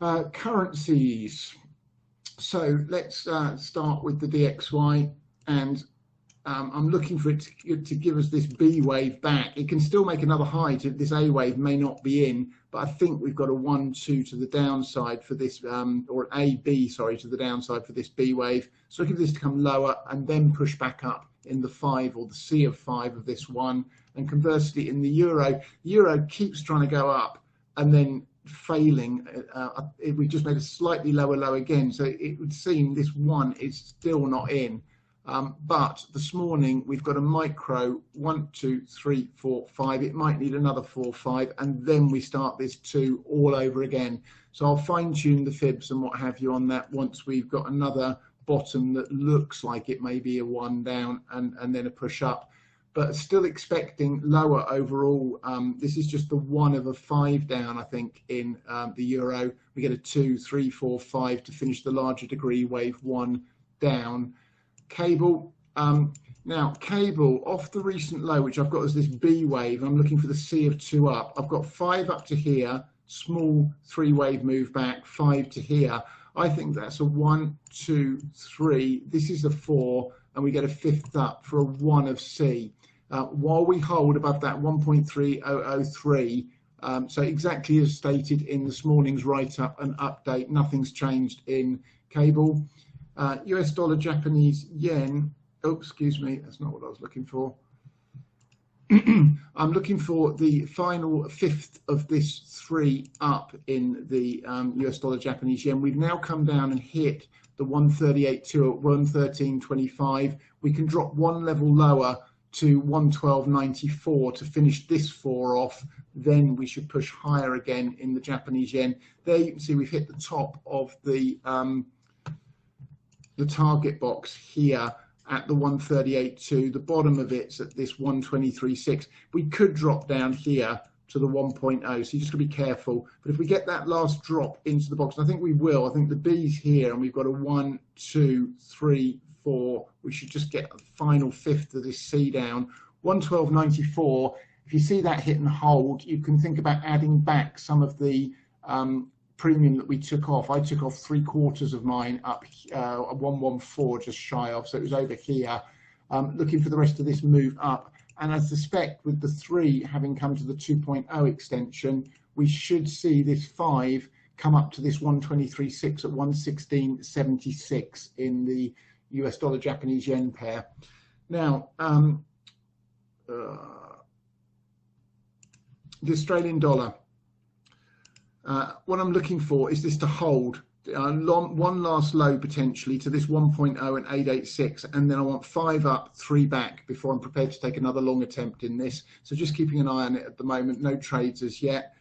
Currencies. So let's start with the DXY, and I'm looking for it to give us this B wave back. It can still make another high. This A wave may not be in, but I think we've got a 1-2 to the downside for this, or an AB, sorry, to the downside for this B wave. So looking for this to come lower and then push back up in the 5 or the C of 5 of this one. And conversely, in the euro keeps trying to go up and then failing. We just made a slightly lower low again, so it would seem this one is still not in. But this morning we've got a micro 1, 2, 3, 4, 5. It might need another 4, 5, and then we start this 2 all over again. So I'll fine tune the fibs and what have you on that once we've got another bottom that looks like it may be a 1 down and then a push up. But still expecting lower overall. This is just the 1 of a 5 down, I think, in the euro. We get a 2, 3, 4, 5 to finish the larger degree wave 1 down. Cable. Now, cable off the recent low, which I've got as this B wave. I'm looking for the C of 2 up. I've got 5 up to here, small 3 wave move back, 5 to here. I think that's a 1, 2, 3. This is a 4, and we get a 5th up for a 1 of C. While we hold above that 1.3003, so exactly as stated in this morning's write-up and update, nothing's changed in cable. US dollar, Japanese yen. Oh, excuse me, that's not what I was looking for. I'm looking for the final 5th of this 3 up in the US dollar, Japanese yen. We've now come down and hit the 138.2 at 113.25. We can drop 1 level lower to 112.94 to finish this 4 off. Then we should push higher again in the Japanese yen. There you can see we've hit the top of the target box here at the 138.2. The bottom of it's at this 123.6. We could drop down here to the 1.0, so you just got to be careful. But if we get that last drop into the box, and I think we will, I think the B's here, and we've got a 1, 2, 3, 4. We should just get a final 5th of this C down. 112.94. If you see that hit and hold, you can think about adding back some of the premium that we took off. I took off 3/4 of mine up 114, just shy of, so it was over here. Looking for the rest of this move up, and I suspect with the 3 having come to the 2.0 extension, we should see this 5 come up to this 123.6 at 116.76 in the US dollar Japanese yen pair. Now, the Australian dollar. What I'm looking for is this to hold one last low potentially to this 1.0 and 886, and then I want 5 up, 3 back before I'm prepared to take another long attempt in this. So just keeping an eye on it at the moment. No trades as yet.